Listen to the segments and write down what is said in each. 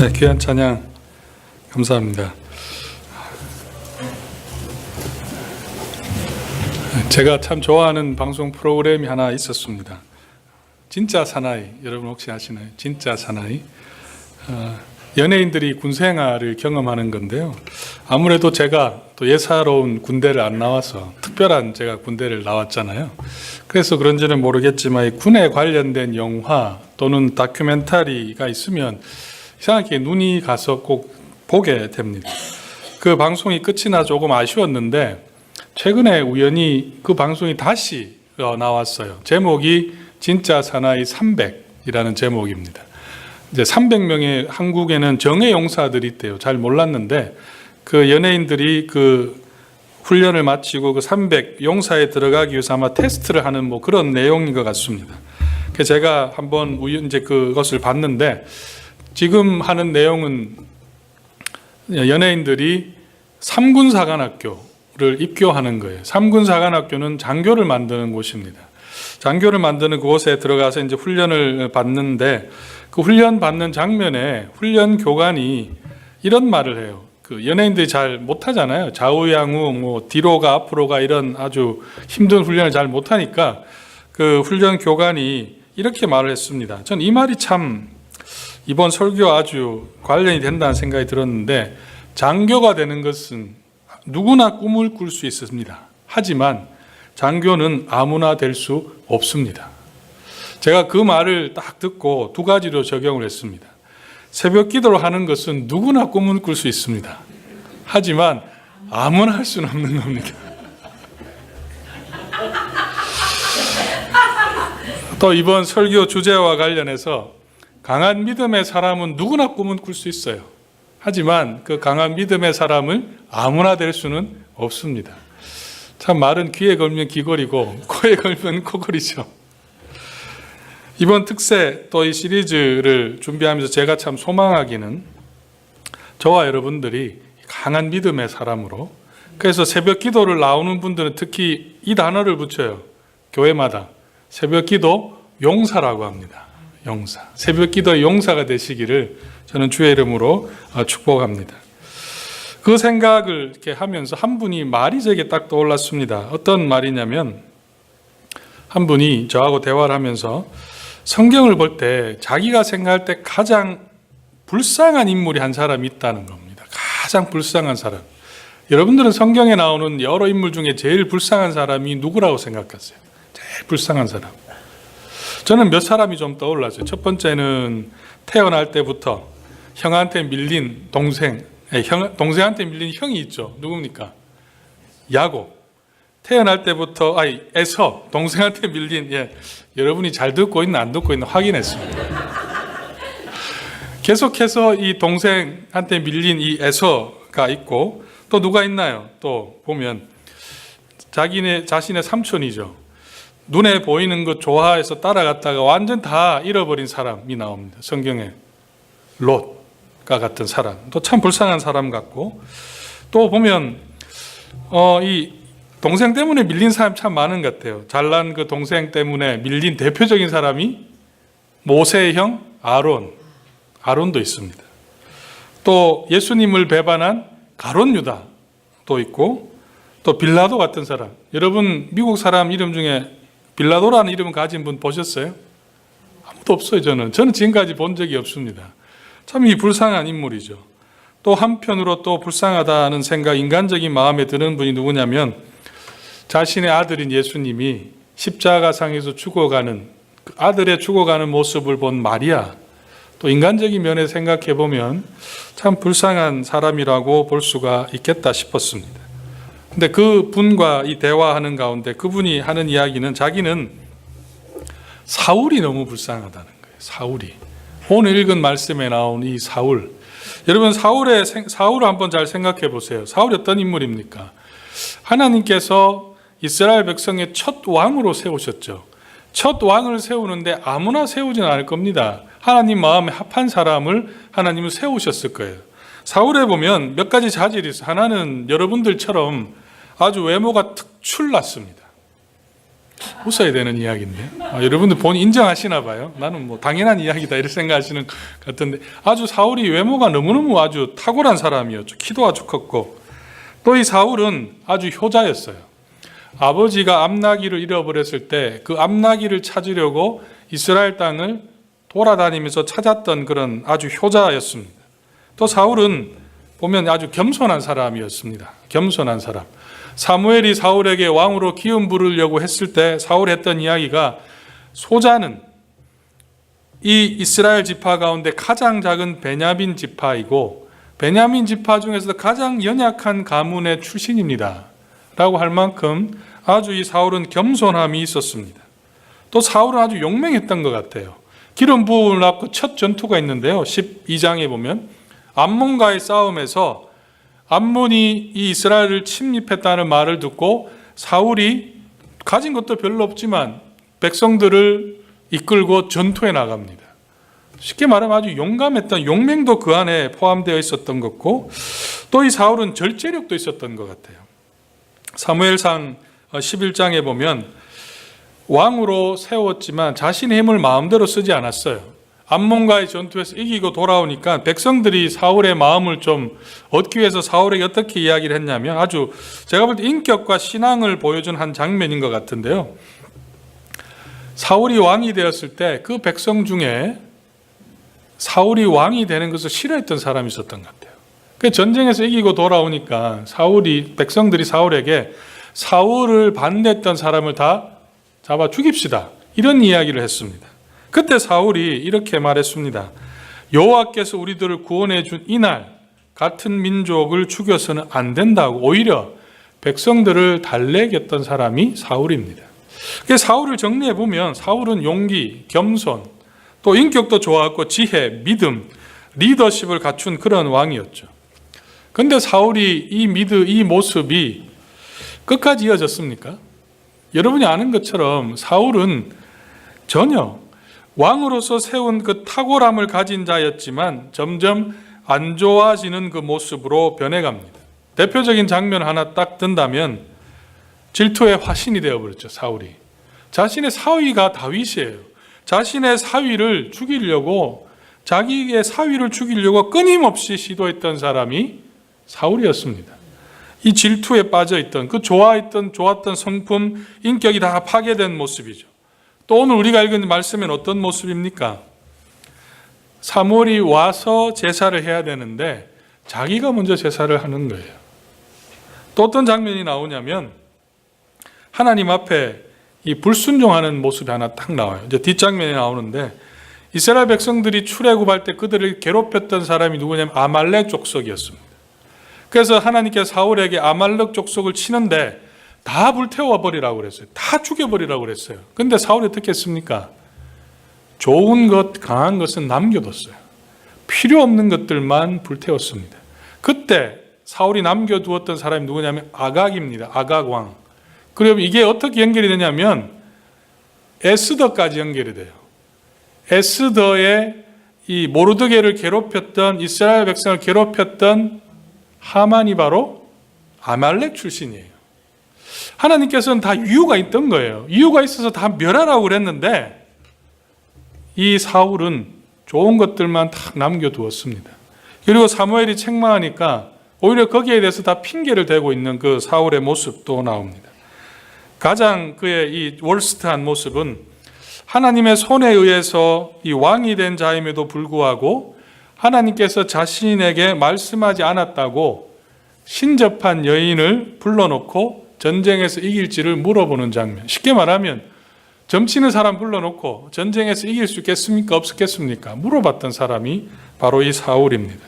네, 귀한 찬양 감사합니다. 제가 참 좋아하는 방송 프로그램이 하나 있었습니다. 진짜 사나이, 여러분 혹시 아시나요? 진짜 사나이. 연예인들이 군생활을 경험하는 건데요. 아무래도 제가 또 예사로운 군대를 안 나와서 특별한 제가 군대를 나왔잖아요. 그래서 그런지는 모르겠지만 군에 관련된 영화 또는 다큐멘터리가 있으면 이상하게 눈이 가서 꼭 보게 됩니다. 그 방송이 끝이 나 조금 아쉬웠는데 최근에 우연히 그 방송이 다시 나왔어요. 제목이 진짜 사나이 300이라는 제목입니다. 이제 300명의 한국에는 정예 용사들이 있대요. 잘 몰랐는데 그 연예인들이 그 훈련을 마치고 그 300 용사에 들어가기 위해서 아마 테스트를 하는 뭐 그런 내용인 것 같습니다. 그래서 제가 한번 이제 그것을 봤는데 지금 하는 내용은 연예인들이 3군 사관학교를 입교하는 거예요. 3군 사관학교는 장교를 만드는 곳입니다. 장교를 만드는 그곳에 들어가서 이제 훈련을 받는데 그 훈련 받는 장면에 훈련 교관이 이런 말을 해요. 그 연예인들이 잘 못하잖아요. 좌우양우, 뭐 뒤로가 앞으로가 이런 아주 힘든 훈련을 잘 못하니까 그 훈련 교관이 이렇게 말을 했습니다. 전 이 말이 참 이번 설교 아주 관련이 된다는 생각이 들었는데 장교가 되는 것은 누구나 꿈을 꿀 수 있습니다. 하지만 장교는 아무나 될 수 없습니다. 제가 그 말을 딱 듣고 두 가지로 적용을 했습니다. 새벽 기도를 하는 것은 누구나 꿈을 꿀 수 있습니다. 하지만 아무나 할 수는 없는 겁니다. 또 이번 설교 주제와 관련해서 강한 믿음의 사람은 누구나 꿈은 꿀 수 있어요. 하지만 그 강한 믿음의 사람은 아무나 될 수는 없습니다. 참 말은 귀에 걸면 귀걸이고 코에 걸면 코걸이죠. 이번 특세 또 이 시리즈를 준비하면서 제가 참 소망하기는 저와 여러분들이 강한 믿음의 사람으로, 그래서 새벽 기도를 나오는 분들은 특히 이 단어를 붙여요. 교회마다 새벽 기도 용사라고 합니다. 용사. 새벽 기도의 용사가 되시기를 저는 주의 이름으로 축복합니다. 그 생각을 이렇게 하면서 한 분이 말이 제게 딱 떠올랐습니다. 어떤 말이냐면 한 분이 저하고 대화를 하면서 성경을 볼 때 자기가 생각할 때 가장 불쌍한 인물이 한 사람이 있다는 겁니다. 가장 불쌍한 사람. 여러분들은 성경에 나오는 여러 인물 중에 제일 불쌍한 사람이 누구라고 생각하세요? 제일 불쌍한 사람. 저는 몇 사람이 좀 떠올랐어요. 첫 번째는 태어날 때부터 형한테 밀린 동생한테 밀린 형이 있죠. 누굽니까? 야곱. 태어날 때부터 에서 동생한테 밀린, 여러분이 잘 듣고 있나 안 듣고 있나 확인했습니다. 계속해서 이 동생한테 밀린 이 에서가 있고 또 누가 있나요? 또 보면 자신의 삼촌이죠. 눈에 보이는 것 좋아해서 따라갔다가 완전 다 잃어버린 사람이 나옵니다. 성경에 롯과 같은 사람, 또 참 불쌍한 사람 같고, 또 보면 이 동생 때문에 밀린 사람 참 많은 것 같아요. 잘난 그 동생 때문에 밀린 대표적인 사람이 모세의 형 아론도 있습니다. 또 예수님을 배반한 가룟 유다도 있고, 또 빌라도 같은 사람. 여러분 미국 사람 이름 중에 빌라도라는 이름을 가진 분 보셨어요? 아무도 없어요. 저는 지금까지 본 적이 없습니다. 참 이 불쌍한 인물이죠. 또 한편으로 또 불쌍하다는 생각, 인간적인 마음에 드는 분이 누구냐면 자신의 아들인 예수님이 십자가상에서 죽어가는, 그 아들의 죽어가는 모습을 본 마리아, 또 인간적인 면에 생각해 보면 참 불쌍한 사람이라고 볼 수가 있겠다 싶었습니다. 근데 그 분과 이 대화하는 가운데 그분이 하는 이야기는 자기는 사울이 너무 불쌍하다는 거예요. 사울이. 오늘 읽은 말씀에 나온 이 사울. 여러분 사울을 한번 잘 생각해 보세요. 사울이 어떤 인물입니까? 하나님께서 이스라엘 백성의 첫 왕으로 세우셨죠. 첫 왕을 세우는데 아무나 세우진 않을 겁니다. 하나님 마음에 합한 사람을 하나님은 세우셨을 거예요. 사울에 보면 몇 가지 자질이 있어요. 하나는 여러분들처럼 아주 외모가 특출났습니다. 웃어야 되는 이야기인데 여러분들 본인 인정하시나 봐요. 나는 뭐 당연한 이야기다 이렇게 생각하시는 것 같은데 아주 사울이 외모가 너무너무 아주 탁월한 사람이었죠. 키도 아주 컸고 또 이 사울은 아주 효자였어요. 아버지가 암나기를 잃어버렸을 때 그 암나기를 찾으려고 이스라엘 땅을 돌아다니면서 찾았던 그런 아주 효자였습니다. 또 사울은 보면 아주 겸손한 사람이었습니다. 겸손한 사람. 사무엘이 사울에게 왕으로 기름 부르려고 했을 때 사울이 했던 이야기가 소자는 이 이스라엘 지파 가운데 가장 작은 베냐민 지파이고 베냐민 지파 중에서도 가장 연약한 가문의 출신입니다 라고 할 만큼 아주 이 사울은 겸손함이 있었습니다. 또 사울은 아주 용맹했던 것 같아요. 기름 부음을 받고 첫 전투가 있는데요. 12장에 보면 암몬과의 싸움에서 암몬이 이 이스라엘을 침입했다는 말을 듣고 사울이 가진 것도 별로 없지만 백성들을 이끌고 전투에 나갑니다. 쉽게 말하면 아주 용감했던 용맹도 그 안에 포함되어 있었던 것고 또 이 사울은 절제력도 있었던 것 같아요. 사무엘상 11장에 보면 왕으로 세웠지만 자신의 힘을 마음대로 쓰지 않았어요. 암몬과의 전투에서 이기고 돌아오니까 백성들이 사울의 마음을 좀 얻기 위해서 사울에게 어떻게 이야기를 했냐면 아주 제가 볼 때 인격과 신앙을 보여준 한 장면인 것 같은데요. 사울이 왕이 되었을 때 그 백성 중에 사울이 왕이 되는 것을 싫어했던 사람이 있었던 것 같아요. 그 전쟁에서 이기고 돌아오니까 백성들이 사울에게 사울을 반대했던 사람을 다 잡아 죽입시다. 이런 이야기를 했습니다. 그때 사울이 이렇게 말했습니다. 여호와께서 우리들을 구원해 준 이날 같은 민족을 죽여서는 안 된다고 오히려 백성들을 달래겠던 사람이 사울입니다. 사울을 정리해 보면 사울은 용기, 겸손, 또 인격도 좋았고 지혜, 믿음, 리더십을 갖춘 그런 왕이었죠. 그런데 사울이 이 모습이 끝까지 이어졌습니까? 여러분이 아는 것처럼 사울은 전혀 왕으로서 세운 그 탁월함을 가진 자였지만 점점 안 좋아지는 그 모습으로 변해갑니다. 대표적인 장면 하나 딱 든다면 질투의 화신이 되어버렸죠. 사울이. 자신의 사위가 다윗이에요. 자신의 사위를 죽이려고 자기의 사위를 죽이려고 끊임없이 시도했던 사람이 사울이었습니다. 이 질투에 빠져있던 그 좋았던 성품, 인격이 다 파괴된 모습이죠. 또 오늘 우리가 읽은 말씀은 어떤 모습입니까? 사무엘이 와서 제사를 해야 되는데 자기가 먼저 제사를 하는 거예요. 또 어떤 장면이 나오냐면 하나님 앞에 이 불순종하는 모습이 하나 딱 나와요. 이제 뒷장면이 나오는데 이스라엘 백성들이 출애굽할 때 그들을 괴롭혔던 사람이 누구냐면 아말렉 족속이었습니다. 그래서 하나님께서 사울에게 아말렉 족속을 치는데 다 불태워버리라고 그랬어요. 다 죽여버리라고 그랬어요. 그런데 사울이 어떻게 했습니까? 좋은 것, 강한 것은 남겨뒀어요. 필요 없는 것들만 불태웠습니다. 그때 사울이 남겨두었던 사람이 누구냐면 아각입니다. 아각 왕. 그리고 이게 어떻게 연결이 되냐면 에스더까지 연결이 돼요. 에스더의 이 모르드게를 괴롭혔던 이스라엘 백성을 괴롭혔던 하만이 바로 아말렉 출신이에요. 하나님께서는 다 이유가 있던 거예요. 이유가 있어서 다 멸하라고 그랬는데 이 사울은 좋은 것들만 다 남겨두었습니다. 그리고 사무엘이 책망하니까 오히려 거기에 대해서 다 핑계를 대고 있는 그 사울의 모습도 나옵니다. 가장 그의 이 월스트한 모습은 하나님의 손에 의해서 이 왕이 된 자임에도 불구하고 하나님께서 자신에게 말씀하지 않았다고 신접한 여인을 불러놓고 전쟁에서 이길지를 물어보는 장면. 쉽게 말하면 점치는 사람 불러놓고 전쟁에서 이길 수 있겠습니까? 없겠습니까? 물어봤던 사람이 바로 이 사울입니다.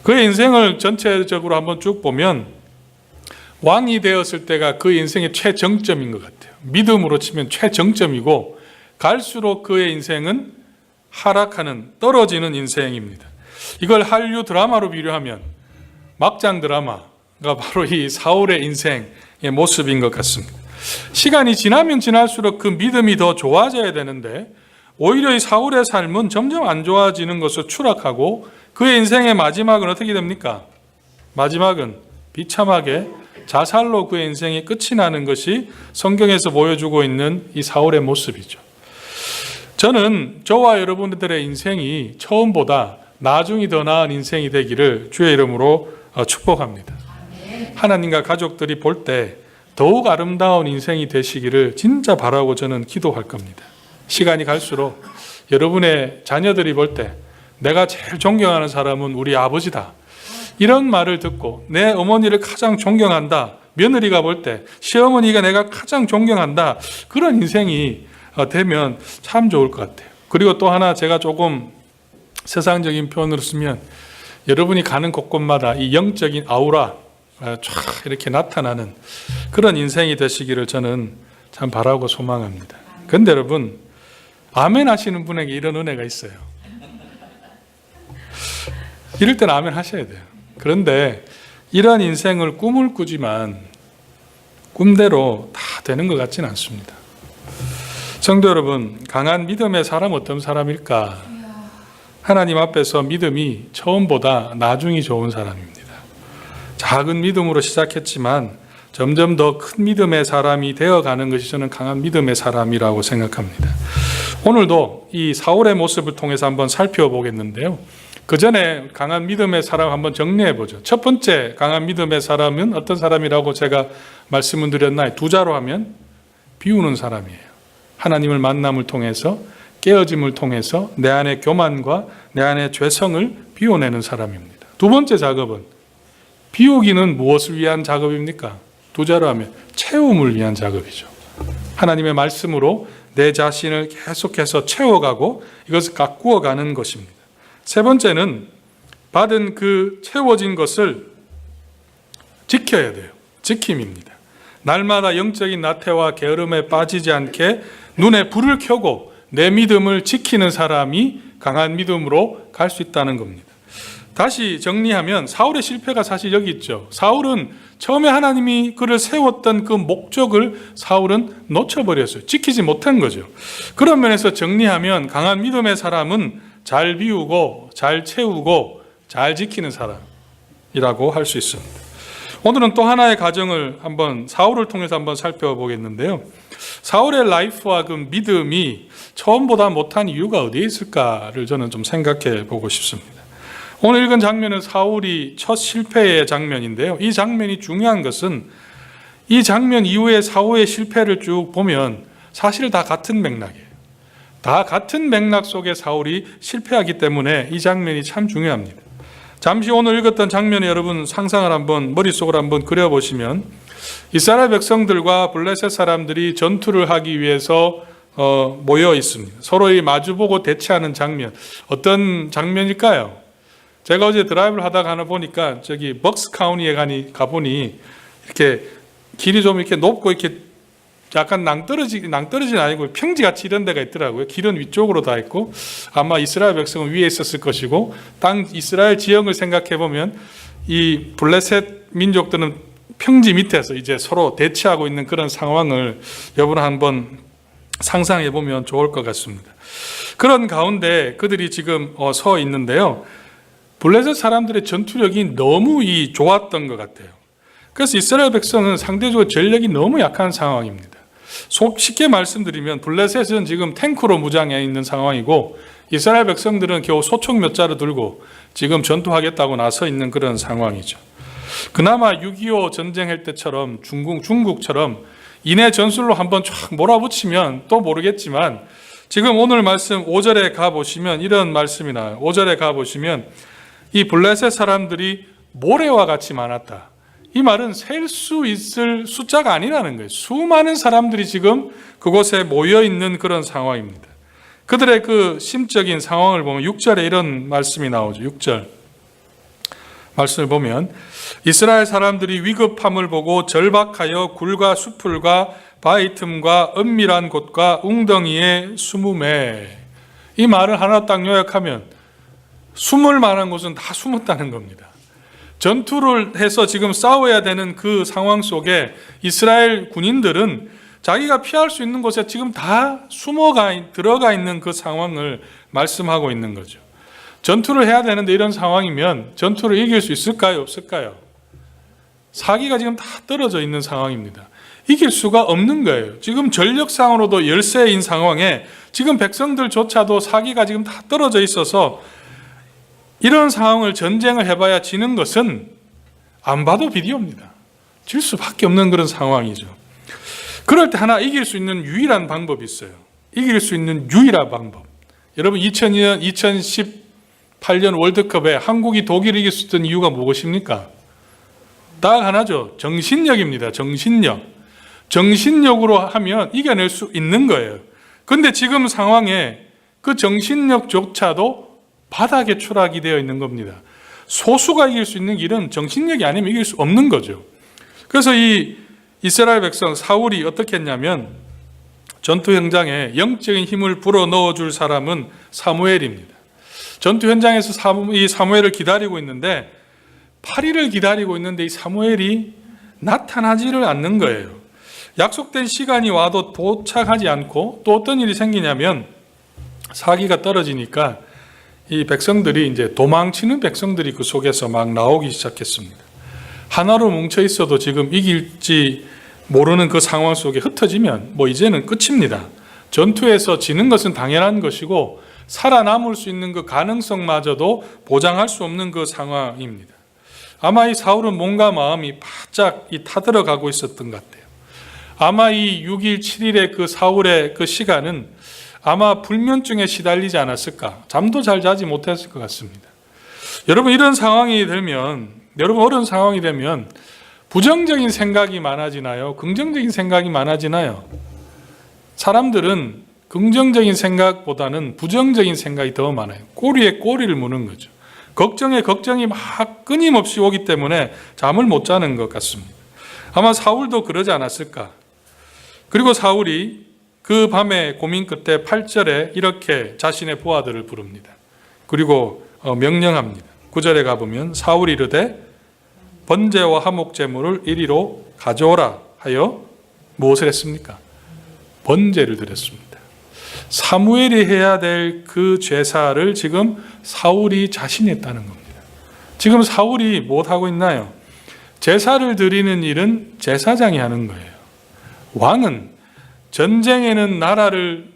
그의 인생을 전체적으로 한번 쭉 보면 왕이 되었을 때가 그 인생의 최정점인 것 같아요. 믿음으로 치면 최정점이고 갈수록 그의 인생은 하락하는, 떨어지는 인생입니다. 이걸 한류 드라마로 비유하면 막장 드라마가 바로 이 사울의 인생의 모습인 것 같습니다. 시간이 지나면 지날수록 그 믿음이 더 좋아져야 되는데 오히려 이 사울의 삶은 점점 안 좋아지는 것으로 추락하고 그의 인생의 마지막은 어떻게 됩니까? 마지막은 비참하게 자살로 그의 인생이 끝이 나는 것이 성경에서 보여주고 있는 이 사울의 모습이죠. 저는 저와 여러분들의 인생이 처음보다 나중이 더 나은 인생이 되기를 주의 이름으로 축복합니다. 하나님과 가족들이 볼 때 더욱 아름다운 인생이 되시기를 진짜 바라고 저는 기도할 겁니다. 시간이 갈수록 여러분의 자녀들이 볼 때 내가 제일 존경하는 사람은 우리 아버지다, 이런 말을 듣고 내 어머니를 가장 존경한다, 며느리가 볼 때 시어머니가 내가 가장 존경한다, 그런 인생이 되면 참 좋을 것 같아요. 그리고 또 하나 제가 조금 세상적인 표현으로 쓰면 여러분이 가는 곳곳마다 이 영적인 아우라 쫙 이렇게 나타나는 그런 인생이 되시기를 저는 참 바라고 소망합니다. 그런데 여러분, 아멘 하시는 분에게 이런 은혜가 있어요. 이럴 때는 아멘 하셔야 돼요. 그런데 이런 인생을 꿈을 꾸지만 꿈대로 다 되는 것 같지는 않습니다. 성도 여러분, 강한 믿음의 사람 어떤 사람일까? 하나님 앞에서 믿음이 처음보다 나중이 좋은 사람입니다. 작은 믿음으로 시작했지만 점점 더 큰 믿음의 사람이 되어가는 것이 저는 강한 믿음의 사람이라고 생각합니다. 오늘도 이 사울의 모습을 통해서 한번 살펴보겠는데요. 그 전에 강한 믿음의 사람 한번 정리해 보죠. 첫 번째 강한 믿음의 사람은 어떤 사람이라고 제가 말씀을 드렸나요? 두 자로 하면 비우는 사람이에요. 하나님을 만남을 통해서, 깨어짐을 통해서 내 안의 교만과 내 안의 죄성을 비워내는 사람입니다. 두 번째 작업은, 비우기는 무엇을 위한 작업입니까? 두 자로 하면 채움을 위한 작업이죠. 하나님의 말씀으로 내 자신을 계속해서 채워가고 이것을 가꾸어가는 것입니다. 세 번째는 받은 그 채워진 것을 지켜야 돼요. 지킴입니다. 날마다 영적인 나태와 게으름에 빠지지 않게 눈에 불을 켜고 내 믿음을 지키는 사람이 강한 믿음으로 갈 수 있다는 겁니다. 다시 정리하면 사울의 실패가 사실 여기 있죠. 사울은 처음에 하나님이 그를 세웠던 그 목적을 사울은 놓쳐버렸어요. 지키지 못한 거죠. 그런 면에서 정리하면 강한 믿음의 사람은 잘 비우고 잘 채우고 잘 지키는 사람이라고 할 수 있습니다. 오늘은 또 하나의 가정을 한번 사울을 통해서 한번 살펴보겠는데요. 사울의 라이프와 그 믿음이 처음보다 못한 이유가 어디에 있을까를 저는 좀 생각해 보고 싶습니다. 오늘 읽은 장면은 사울이 첫 실패의 장면인데요. 이 장면이 중요한 것은 이 장면 이후에 사울의 실패를 쭉 보면 사실 다 같은 맥락이에요. 다 같은 맥락 속에 사울이 실패하기 때문에 이 장면이 참 중요합니다. 잠시 오늘 읽었던 장면에 여러분 상상을 한번 머릿속으로 한번 그려보시면 이스라엘 백성들과 블레셋 사람들이 전투를 하기 위해서 모여 있습니다. 서로의 마주보고 대치하는 장면, 어떤 장면일까요? 제가 어제 드라이브를 하다가 하나 보니까 저기 벅스 카운티에 가보니 이렇게 길이 좀 이렇게 높고 이렇게 약간 낭떠러지는 아니고 평지같이 이런 데가 있더라고요. 길은 위쪽으로 다 있고 아마 이스라엘 백성은 위에 있었을 것이고, 땅 이스라엘 지형을 생각해 보면 이 블레셋 민족들은 평지 밑에서 이제 서로 대치하고 있는 그런 상황을 여러분 한번 상상해 보면 좋을 것 같습니다. 그런 가운데 그들이 지금 서 있는데요. 블레셋 사람들의 전투력이 너무 좋았던 것 같아요. 그래서 이스라엘 백성은 상대적으로 전력이 너무 약한 상황입니다. 쉽게 말씀드리면 블레셋은 지금 탱크로 무장해 있는 상황이고 이스라엘 백성들은 겨우 소총 몇 자루 들고 지금 전투하겠다고 나서 있는 그런 상황이죠. 그나마 6.25 전쟁할 때처럼 중국처럼 인해 전술로 한번 쫙 몰아붙이면 또 모르겠지만 지금 오늘 말씀 5절에 가보시면 이런 말씀이 나와요. 5절에 가보시면 이 블레셋 사람들이 모래와 같이 많았다. 이 말은 셀 수 있을 숫자가 아니라는 거예요. 수많은 사람들이 지금 그곳에 모여 있는 그런 상황입니다. 그들의 그 심적인 상황을 보면 6절에 이런 말씀이 나오죠. 6절 말씀을 보면 이스라엘 사람들이 위급함을 보고 절박하여 굴과 수풀과 바위 틈과 은밀한 곳과 웅덩이에 숨음에, 이 말을 하나 딱 요약하면 숨을 만한 곳은 다 숨었다는 겁니다. 전투를 해서 지금 싸워야 되는 그 상황 속에 이스라엘 군인들은 자기가 피할 수 있는 곳에 지금 다 들어가 있는 그 상황을 말씀하고 있는 거죠. 전투를 해야 되는데 이런 상황이면 전투를 이길 수 있을까요? 없을까요? 사기가 지금 다 떨어져 있는 상황입니다. 이길 수가 없는 거예요. 지금 전력상으로도 열세인 상황에 지금 백성들조차도 사기가 지금 다 떨어져 있어서 이런 상황을 전쟁을 해봐야 지는 것은 안 봐도 비디오입니다. 질 수밖에 없는 그런 상황이죠. 그럴 때 하나 이길 수 있는 유일한 방법이 있어요. 이길 수 있는 유일한 방법. 여러분 2002년, 2018년 월드컵에 한국이 독일을 이길 수 있던 이유가 무엇입니까? 딱 하나죠. 정신력입니다. 정신력. 정신력으로 하면 이겨낼 수 있는 거예요. 그런데 지금 상황에 그 정신력조차도 바닥에 추락이 되어 있는 겁니다. 소수가 이길 수 있는 길은 정신력이 아니면 이길 수 없는 거죠. 그래서 이 이스라엘 백성 사울이 어떻게 했냐면 전투 현장에 영적인 힘을 불어넣어 줄 사람은 사무엘입니다. 전투 현장에서 이 사무엘을 기다리고 있는데 8일을 기다리고 있는데 이 사무엘이 나타나지를 않는 거예요. 약속된 시간이 와도 도착하지 않고 또 어떤 일이 생기냐면 사기가 떨어지니까 이 백성들이 이제 도망치는 백성들이 그 속에서 막 나오기 시작했습니다. 하나로 뭉쳐 있어도 지금 이길지 모르는 그 상황 속에 흩어지면 뭐 이제는 끝입니다. 전투에서 지는 것은 당연한 것이고 살아남을 수 있는 그 가능성마저도 보장할 수 없는 그 상황입니다. 아마 이 사울은 몸과 마음이 바짝 타들어가고 있었던 것 같아요. 아마 이 6일, 7일의 그 사울의 그 시간은 아마 불면증에 시달리지 않았을까. 잠도 잘 자지 못했을 것 같습니다. 여러분 이런 상황이 되면, 어려운 상황이 되면 부정적인 생각이 많아지나요? 긍정적인 생각이 많아지나요? 사람들은 긍정적인 생각보다는 부정적인 생각이 더 많아요. 꼬리에 꼬리를 무는 거죠. 걱정이 막 끊임없이 오기 때문에 잠을 못 자는 것 같습니다. 아마 사울도 그러지 않았을까. 그리고 사울이 그 밤의 고민 끝에 8절에 이렇게 자신의 부하들을 부릅니다. 그리고 명령합니다. 9절에 가보면 사울이 이르되 번제와 화목 제물을 이리로 가져오라 하여 무엇을 했습니까? 번제를 드렸습니다. 사무엘이 해야 될 그 제사를 지금 사울이 자신이 했다는 겁니다. 지금 사울이 무엇하고 있나요? 제사를 드리는 일은 제사장이 하는 거예요. 왕은 전쟁에는 나라를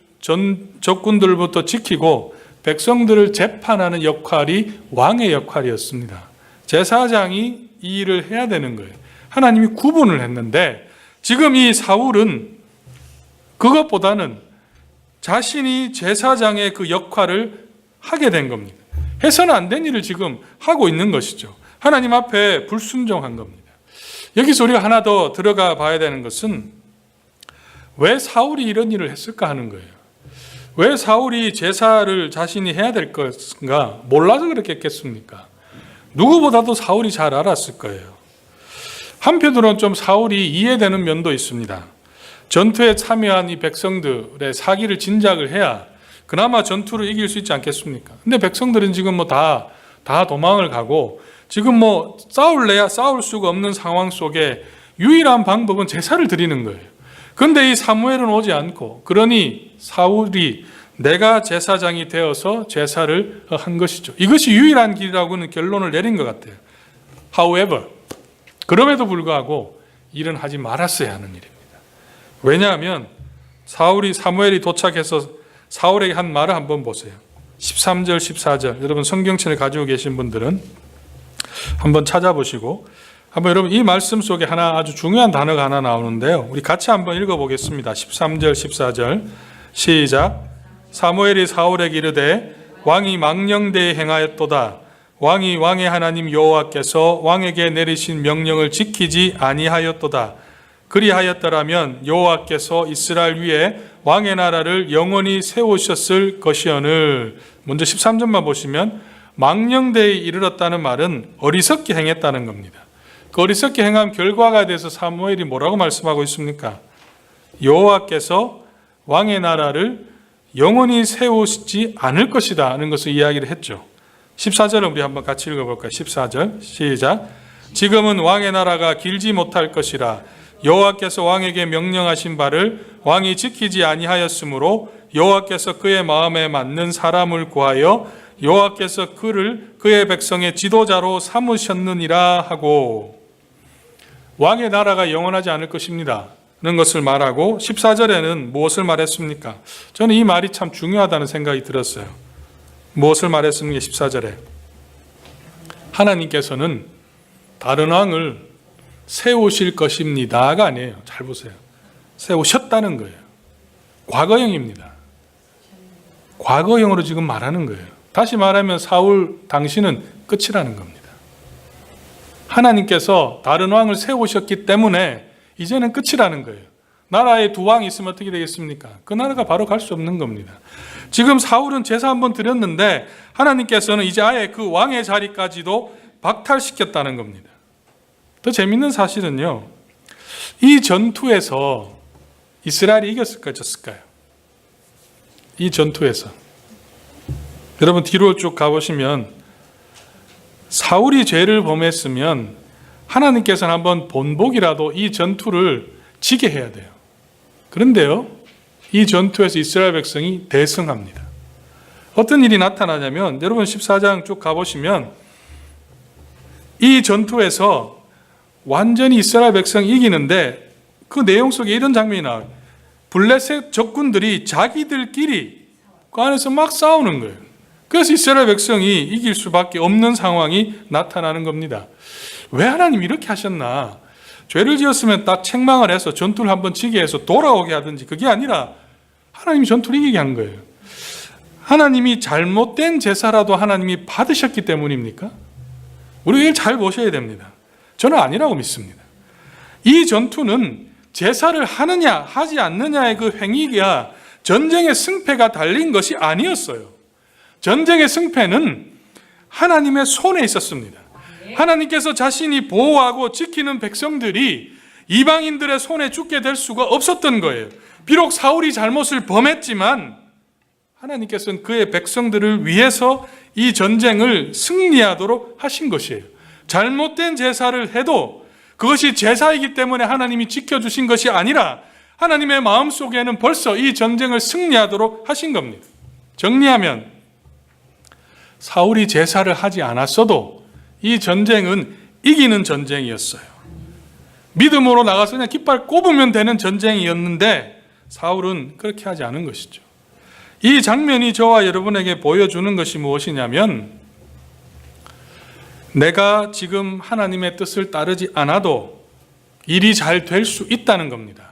적군들부터 지키고 백성들을 재판하는 역할이 왕의 역할이었습니다. 제사장이 이 일을 해야 되는 거예요. 하나님이 구분을 했는데 지금 이 사울은 그것보다는 자신이 제사장의 그 역할을 하게 된 겁니다. 해서는 안 된 일을 지금 하고 있는 것이죠. 하나님 앞에 불순종한 겁니다. 여기서 우리가 하나 더 들어가 봐야 되는 것은 왜 사울이 이런 일을 했을까 하는 거예요. 왜 사울이 제사를 자신이 해야 될 것인가? 몰라서 그렇게 했겠습니까? 누구보다도 사울이 잘 알았을 거예요. 한편으로는 좀 사울이 이해되는 면도 있습니다. 전투에 참여한 이 백성들의 사기를 진작을 해야 그나마 전투를 이길 수 있지 않겠습니까? 근데 백성들은 지금 뭐 다 도망을 가고 지금 뭐 싸울래야 싸울 수가 없는 상황 속에 유일한 방법은 제사를 드리는 거예요. 그런데 이 사무엘은 오지 않고 그러니 사울이 내가 제사장이 되어서 제사를 한 것이죠. 이것이 유일한 길이라고는 결론을 내린 것 같아요. However, 그럼에도 불구하고 일은 하지 말았어야 하는 일입니다. 왜냐하면 사무엘이 도착해서 사울에게 한 말을 한번 보세요. 13절, 14절. 여러분 성경책을 가지고 계신 분들은 한번 찾아보시고 한번 여러분 이 말씀 속에 아주 중요한 단어가 하나 나오는데요. 우리 같이 한번 읽어보겠습니다. 13절, 14절 시작. 사무엘이 사울에게 이르되 왕이 망령되이 행하였도다. 왕이 왕의 하나님 여호와께서 왕에게 내리신 명령을 지키지 아니하였도다. 그리하였더라면 여호와께서 이스라엘 위에 왕의 나라를 영원히 세우셨을 것이오늘. 먼저 13절만 보시면 망령되이 이르렀다는 말은 어리석게 행했다는 겁니다. 그 어리석게 행한 결과가 돼서 사무엘이 뭐라고 말씀하고 있습니까? 여호와께서 왕의 나라를 영원히 세우시지 않을 것이다 하는 것을 이야기를 했죠. 14절은 우리 한번 같이 읽어볼까요? 14절 시작. 지금은 왕의 나라가 길지 못할 것이라 여호와께서 왕에게 명령하신 바를 왕이 지키지 아니하였으므로 여호와께서 그의 마음에 맞는 사람을 구하여 여호와께서 그를 그의 백성의 지도자로 삼으셨느니라 하고. 왕의 나라가 영원하지 않을 것입니다 는 것을 말하고 14절에는 무엇을 말했습니까? 저는 이 말이 참 중요하다는 생각이 들었어요. 무엇을 말했습니까? 14절에 하나님께서는 다른 왕을 세우실 것입니다가 아니에요. 잘 보세요. 세우셨다는 거예요. 과거형입니다. 과거형으로 지금 말하는 거예요. 다시 말하면 사울 당신은 끝이라는 겁니다. 하나님께서 다른 왕을 세우셨기 때문에 이제는 끝이라는 거예요. 나라에 두 왕이 있으면 어떻게 되겠습니까? 그 나라가 바로 갈 수 없는 겁니다. 지금 사울은 제사 한번 드렸는데 하나님께서는 이제 아예 그 왕의 자리까지도 박탈시켰다는 겁니다. 더 재밌는 사실은요, 이 전투에서 이스라엘이 이겼을까요? 졌을까요? 이 전투에서 여러분 뒤로 쭉 가보시면 사울이 죄를 범했으면 하나님께서는 한번 본복이라도 이 전투를 지게 해야 돼요. 그런데요, 이 전투에서 이스라엘 백성이 대승합니다. 어떤 일이 나타나냐면 여러분 14장 쭉 가보시면 이 전투에서 완전히 이스라엘 백성이 이기는데 그 내용 속에 이런 장면이 나와요. 블레셋 적군들이 자기들끼리 그 안에서 막 싸우는 거예요. 그래서 이스라엘 백성이 이길 수밖에 없는 상황이 나타나는 겁니다. 왜 하나님이 이렇게 하셨나? 죄를 지었으면 딱 책망을 해서 전투를 한번 지게 해서 돌아오게 하든지, 그게 아니라 하나님이 전투를 이기게 한 거예요. 하나님이 잘못된 제사라도 하나님이 받으셨기 때문입니까? 우리 이걸 잘 보셔야 됩니다. 저는 아니라고 믿습니다. 이 전투는 제사를 하느냐 하지 않느냐의 그 행위가 전쟁의 승패가 달린 것이 아니었어요. 전쟁의 승패는 하나님의 손에 있었습니다. 하나님께서 자신이 보호하고 지키는 백성들이 이방인들의 손에 죽게 될 수가 없었던 거예요. 비록 사울이 잘못을 범했지만 하나님께서는 그의 백성들을 위해서 이 전쟁을 승리하도록 하신 것이에요. 잘못된 제사를 해도 그것이 제사이기 때문에 하나님이 지켜주신 것이 아니라 하나님의 마음속에는 벌써 이 전쟁을 승리하도록 하신 겁니다. 정리하면 사울이 제사를 하지 않았어도 이 전쟁은 이기는 전쟁이었어요. 믿음으로 나가서 그냥 깃발 꼽으면 되는 전쟁이었는데 사울은 그렇게 하지 않은 것이죠. 이 장면이 저와 여러분에게 보여주는 것이 무엇이냐면 내가 지금 하나님의 뜻을 따르지 않아도 일이 잘 될 수 있다는 겁니다.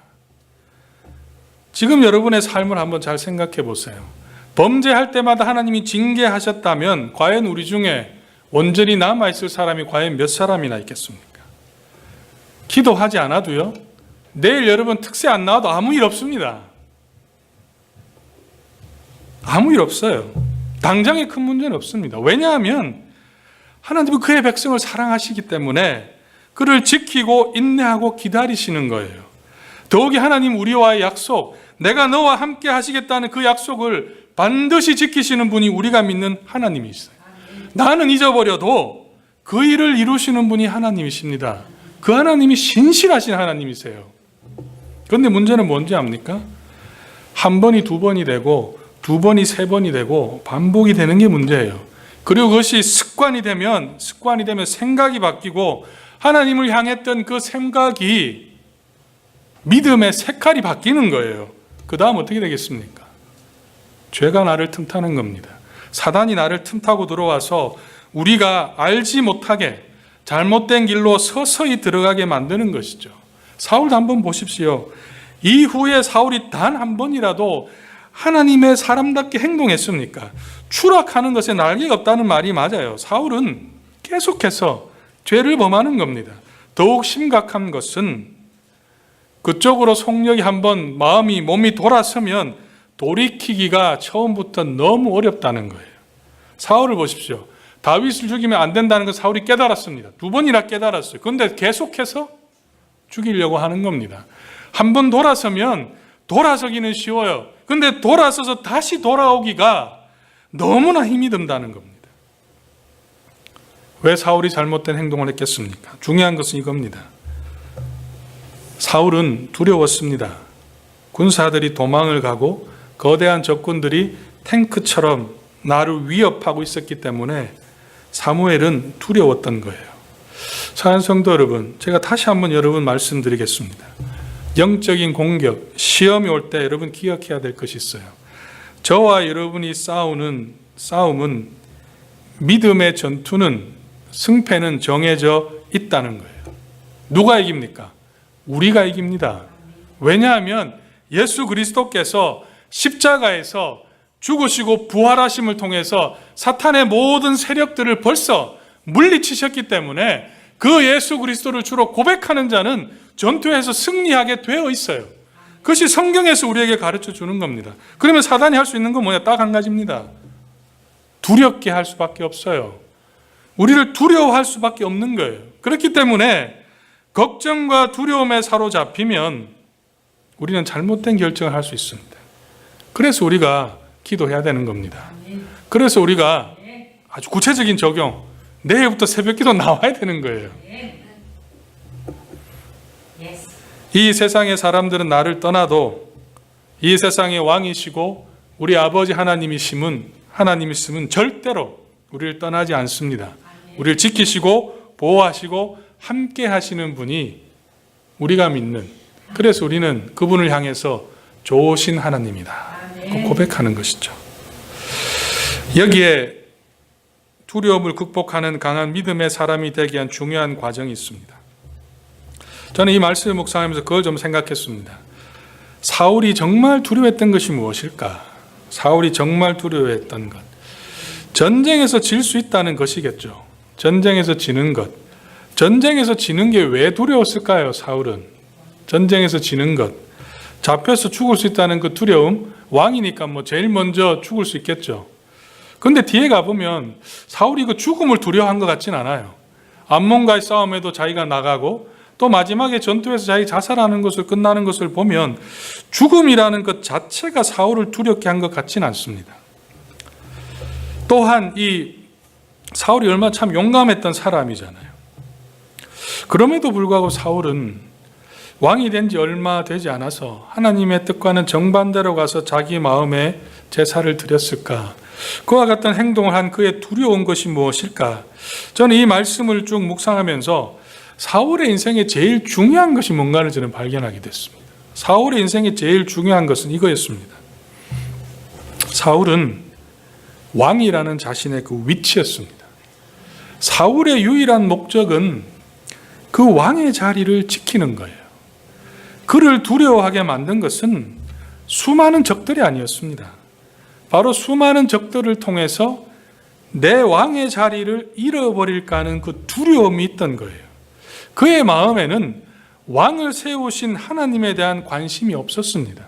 지금 여러분의 삶을 한번 잘 생각해 보세요. 범죄할 때마다 하나님이 징계하셨다면 과연 우리 중에 온전히 남아있을 사람이 과연 몇 사람이나 있겠습니까? 기도하지 않아도요, 내일 여러분 특세 안 나와도 아무 일 없습니다. 아무 일 없어요. 당장의 큰 문제는 없습니다. 왜냐하면 하나님은 그의 백성을 사랑하시기 때문에 그를 지키고 인내하고 기다리시는 거예요. 더욱이 하나님 우리와의 약속, 내가 너와 함께 하시겠다는 그 약속을 반드시 지키시는 분이 우리가 믿는 하나님이시어요. 나는 잊어버려도 그 일을 이루시는 분이 하나님이십니다. 그 하나님이 신실하신 하나님이세요. 그런데 문제는 뭔지 압니까? 한 번이 두 번이 되고 두 번이 세 번이 되고 반복이 되는 게 문제예요. 그리고 그것이 습관이 되면 생각이 바뀌고 하나님을 향했던 그 생각이 믿음의 색깔이 바뀌는 거예요. 그 다음 어떻게 되겠습니까? 죄가 나를 틈타는 겁니다. 사단이 나를 틈타고 들어와서 우리가 알지 못하게 잘못된 길로 서서히 들어가게 만드는 것이죠. 사울도 한번 보십시오. 이후에 사울이 단 한 번이라도 하나님의 사람답게 행동했습니까? 추락하는 것에 날개가 없다는 말이 맞아요. 사울은 계속해서 죄를 범하는 겁니다. 더욱 심각한 것은 그쪽으로 속력이 한번 몸이 돌아서면 돌이키기가 처음부터 너무 어렵다는 거예요. 사울을 보십시오. 다윗을 죽이면 안 된다는 걸 사울이 깨달았습니다. 두 번이나 깨달았어요. 그런데 계속해서 죽이려고 하는 겁니다. 한번 돌아서면 돌아서기는 쉬워요. 그런데 돌아서서 다시 돌아오기가 너무나 힘이 든다는 겁니다. 왜 사울이 잘못된 행동을 했겠습니까? 중요한 것은 이겁니다. 사울은 두려웠습니다. 군사들이 도망을 가고 거대한 적군들이 탱크처럼 나를 위협하고 있었기 때문에 사무엘은 두려웠던 거예요. 사랑하는 성도 여러분, 제가 다시 한번 여러분 말씀드리겠습니다. 영적인 공격, 시험이 올 때 여러분 기억해야 될 것이 있어요. 저와 여러분이 싸우는 싸움은, 믿음의 전투는, 승패는 정해져 있다는 거예요. 누가 이깁니까? 우리가 이깁니다. 왜냐하면 예수 그리스도께서 십자가에서 죽으시고 부활하심을 통해서 사탄의 모든 세력들을 벌써 물리치셨기 때문에 그 예수 그리스도를 주로 고백하는 자는 전투에서 승리하게 되어 있어요. 그것이 성경에서 우리에게 가르쳐 주는 겁니다. 그러면 사단이 할 수 있는 건 뭐냐? 딱 한 가지입니다. 두렵게 할 수밖에 없어요. 우리를 두려워할 수밖에 없는 거예요. 그렇기 때문에 걱정과 두려움에 사로잡히면 우리는 잘못된 결정을 할 수 있습니다. 그래서 우리가 기도해야 되는 겁니다. 그래서 우리가 아주 구체적인 적용, 내일부터 새벽 기도 나와야 되는 거예요. 이 세상의 사람들은 나를 떠나도 이 세상의 왕이시고 우리 아버지 하나님이심은 절대로 우리를 떠나지 않습니다. 우리를 지키시고 보호하시고 함께 하시는 분이 우리가 믿는, 그래서 우리는 그분을 향해서 좋으신 하나님이다 고백하는 것이죠. 여기에 두려움을 극복하는 강한 믿음의 사람이 되기 위한 중요한 과정이 있습니다. 저는 이 말씀을 묵상하면서 그걸 좀 생각했습니다. 사울이 정말 두려워했던 것이 무엇일까? 사울이 정말 두려워했던 것, 전쟁에서 질 수 있다는 것이겠죠. 전쟁에서 지는 것. 전쟁에서 지는 게 왜 두려웠을까요? 사울은 전쟁에서 지는 것, 잡혀서 죽을 수 있다는 그 두려움, 왕이니까 뭐 제일 먼저 죽을 수 있겠죠. 근데 뒤에 가보면 사울이 그 죽음을 두려워한 것 같진 않아요. 암몬과의 싸움에도 자기가 나가고 또 마지막에 전투에서 자기 자살하는 것을 끝나는 것을 보면 죽음이라는 것 자체가 사울을 두렵게 한 것 같진 않습니다. 또한 이 사울이 얼마나 참 용감했던 사람이잖아요. 그럼에도 불구하고 사울은 왕이 된 지 얼마 되지 않아서 하나님의 뜻과는 정반대로 가서 자기 마음에 제사를 드렸을까? 그와 같은 행동을 한 그의 두려운 것이 무엇일까? 저는 이 말씀을 쭉 묵상하면서 사울의 인생에 제일 중요한 것이 뭔가를 저는 발견하게 됐습니다. 사울의 인생에 제일 중요한 것은 이거였습니다. 사울은 왕이라는 자신의 그 위치였습니다. 사울의 유일한 목적은 그 왕의 자리를 지키는 거예요. 그를 두려워하게 만든 것은 수많은 적들이 아니었습니다. 바로 수많은 적들을 통해서 내 왕의 자리를 잃어버릴까 하는 그 두려움이 있던 거예요. 그의 마음에는 왕을 세우신 하나님에 대한 관심이 없었습니다.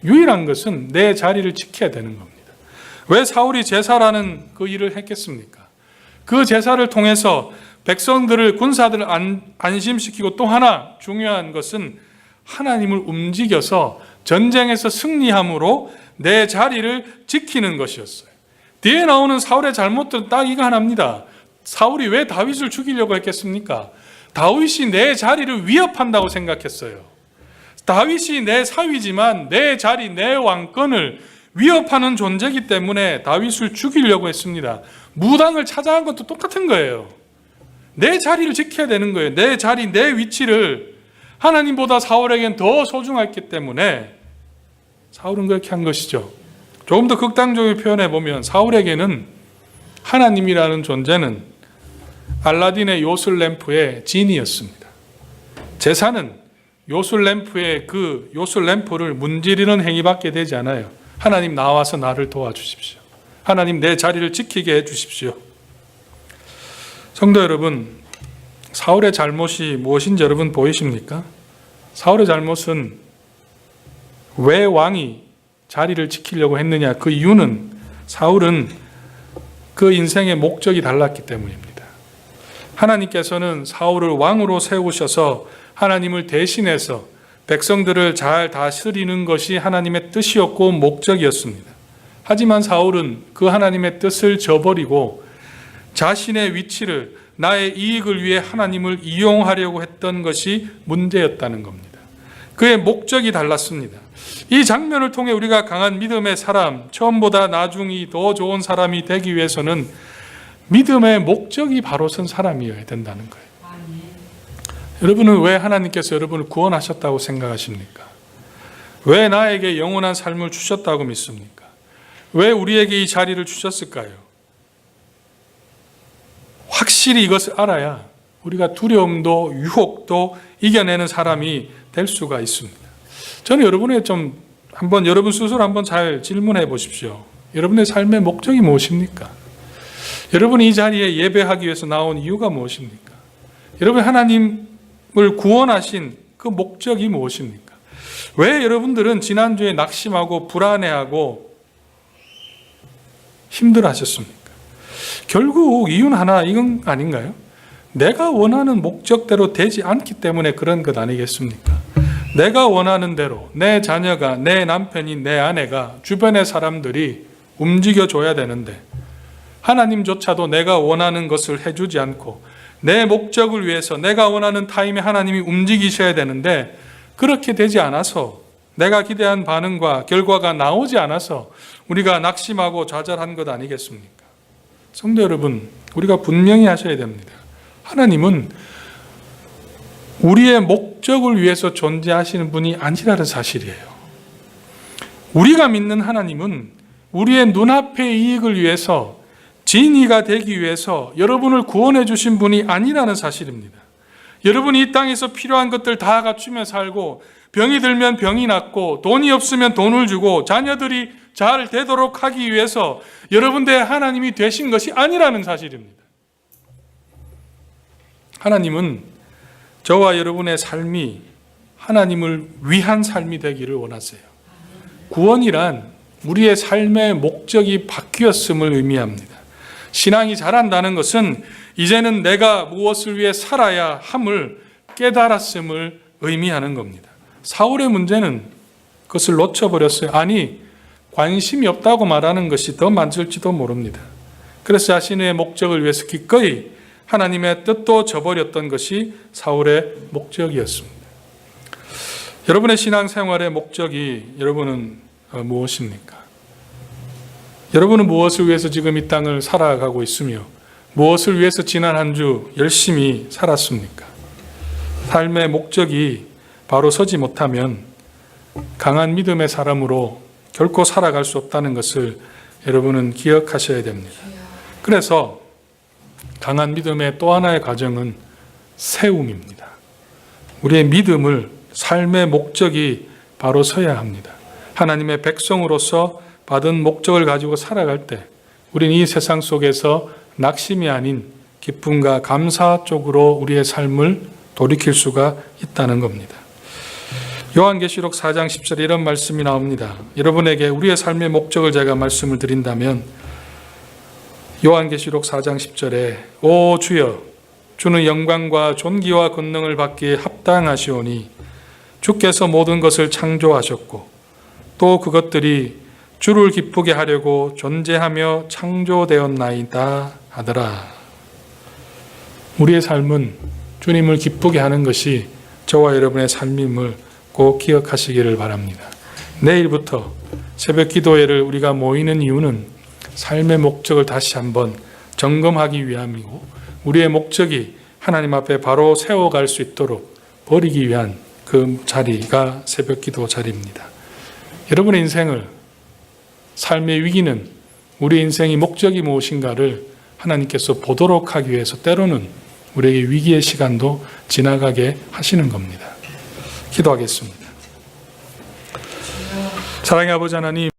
유일한 것은 내 자리를 지켜야 되는 겁니다. 왜 사울이 제사라는 그 일을 했겠습니까? 그 제사를 통해서 백성들을, 군사들을 안심시키고, 또 하나 중요한 것은 하나님을 움직여서 전쟁에서 승리함으로 내 자리를 지키는 것이었어요. 뒤에 나오는 사울의 잘못들은 딱 이거 하나입니다. 사울이 왜 다윗을 죽이려고 했겠습니까? 다윗이 내 자리를 위협한다고 생각했어요. 다윗이 내 사위지만 내 자리, 내 왕권을 위협하는 존재이기 때문에 다윗을 죽이려고 했습니다. 무당을 찾아간 것도 똑같은 거예요. 내 자리를 지켜야 되는 거예요. 내 자리, 내 위치를 하나님보다 사울에겐 더 소중했기 때문에 사울은 그렇게 한 것이죠. 조금 더 극단적으로 표현해 보면 사울에게는 하나님이라는 존재는 알라딘의 요술램프의 진이었습니다. 제사는 요술램프의 그 요술램프를 문지르는 행위밖에 되지 않아요. 하나님 나와서 나를 도와주십시오. 하나님 내 자리를 지키게 해주십시오. 성도 여러분, 사울의 잘못이 무엇인지 여러분 보이십니까? 사울의 잘못은 왜 왕이 자리를 지키려고 했느냐? 그 이유는 사울은 그 인생의 목적이 달랐기 때문입니다. 하나님께서는 사울을 왕으로 세우셔서 하나님을 대신해서 백성들을 잘 다스리는 것이 하나님의 뜻이었고 목적이었습니다. 하지만 사울은 그 하나님의 뜻을 저버리고 자신의 위치를, 나의 이익을 위해 하나님을 이용하려고 했던 것이 문제였다는 겁니다. 그의 목적이 달랐습니다. 이 장면을 통해 우리가 강한 믿음의 사람, 처음보다 나중이 더 좋은 사람이 되기 위해서는 믿음의 목적이 바로 선 사람이어야 된다는 거예요. 여러분은 왜 하나님께서 여러분을 구원하셨다고 생각하십니까? 왜 나에게 영원한 삶을 주셨다고 믿습니까? 왜 우리에게 이 자리를 주셨을까요? 확실히 이것을 알아야 우리가 두려움도 유혹도 이겨내는 사람이 될 수가 있습니다. 저는 여러분의 한번 여러분 스스로 한번 잘 질문해 보십시오. 여러분의 삶의 목적이 무엇입니까? 여러분이 이 자리에 예배하기 위해서 나온 이유가 무엇입니까? 여러분 하나님을 구원하신 그 목적이 무엇입니까? 왜 여러분들은 지난주에 낙심하고 불안해하고 힘들어하셨습니까? 결국 이유는 하나 이건 아닌가요? 내가 원하는 목적대로 되지 않기 때문에 그런 것 아니겠습니까? 내가 원하는 대로 내 자녀가, 내 남편이, 내 아내가, 주변의 사람들이 움직여줘야 되는데 하나님조차도 내가 원하는 것을 해주지 않고 내 목적을 위해서 내가 원하는 타임에 하나님이 움직이셔야 되는데 그렇게 되지 않아서 내가 기대한 반응과 결과가 나오지 않아서 우리가 낙심하고 좌절한 것 아니겠습니까? 성도 여러분, 우리가 분명히 하셔야 됩니다. 하나님은 우리의 목적을 위해서 존재하시는 분이 아니라는 사실이에요. 우리가 믿는 하나님은 우리의 눈앞의 이익을 위해서 진의가 되기 위해서 여러분을 구원해 주신 분이 아니라는 사실입니다. 여러분이 이 땅에서 필요한 것들 다 갖추며 살고 병이 들면 병이 낫고 돈이 없으면 돈을 주고 자녀들이 잘 되도록 하기 위해서 여러분들의 하나님이 되신 것이 아니라는 사실입니다. 하나님은 저와 여러분의 삶이 하나님을 위한 삶이 되기를 원하세요. 구원이란 우리의 삶의 목적이 바뀌었음을 의미합니다. 신앙이 자란다는 것은 이제는 내가 무엇을 위해 살아야 함을 깨달았음을 의미하는 겁니다. 사울의 문제는 그것을 놓쳐버렸어요. 아니, 관심이 없다고 말하는 것이 더 맞을지도 모릅니다. 그래서 자신의 목적을 위해서 기꺼이 하나님의 뜻도 저버렸던 것이 사울의 목적이었습니다. 여러분의 신앙생활의 목적이 여러분은 무엇입니까? 여러분은 무엇을 위해서 지금 이 땅을 살아가고 있으며 무엇을 위해서 지난 한 주 열심히 살았습니까? 삶의 목적이 바로 서지 못하면 강한 믿음의 사람으로 결코 살아갈 수 없다는 것을 여러분은 기억하셔야 됩니다. 그래서 강한 믿음의 또 하나의 과정은 세움입니다. 우리의 믿음을 삶의 목적이 바로 서야 합니다. 하나님의 백성으로서 받은 목적을 가지고 살아갈 때 우리는 이 세상 속에서 낙심이 아닌 기쁨과 감사 쪽으로 우리의 삶을 돌이킬 수가 있다는 겁니다. 요한계시록 4장 10절에 이런 말씀이 나옵니다. 여러분에게 우리의 삶의 목적을 제가 말씀을 드린다면 요한계시록 4장 10절에 오 주여 주는 영광과 존귀와 권능을 받기에 합당하시오니 주께서 모든 것을 창조하셨고 또 그것들이 주를 기쁘게 하려고 존재하며 창조되었나이다 하더라. 우리의 삶은 주님을 기쁘게 하는 것이 저와 여러분의 삶임을 꼭 기억하시기를 바랍니다. 내일부터 새벽 기도회를 우리가 모이는 이유는 삶의 목적을 다시 한번 점검하기 위함이고 우리의 목적이 하나님 앞에 바로 세워갈 수 있도록 버리기 위한 그 자리가 새벽 기도 자리입니다. 여러분의 인생을 삶의 위기는 우리 인생의 목적이 무엇인가를 하나님께서 보도록 하기 위해서 때로는 우리에게 위기의 시간도 지나가게 하시는 겁니다. 기도하겠습니다. 사랑의 아버지 하나님,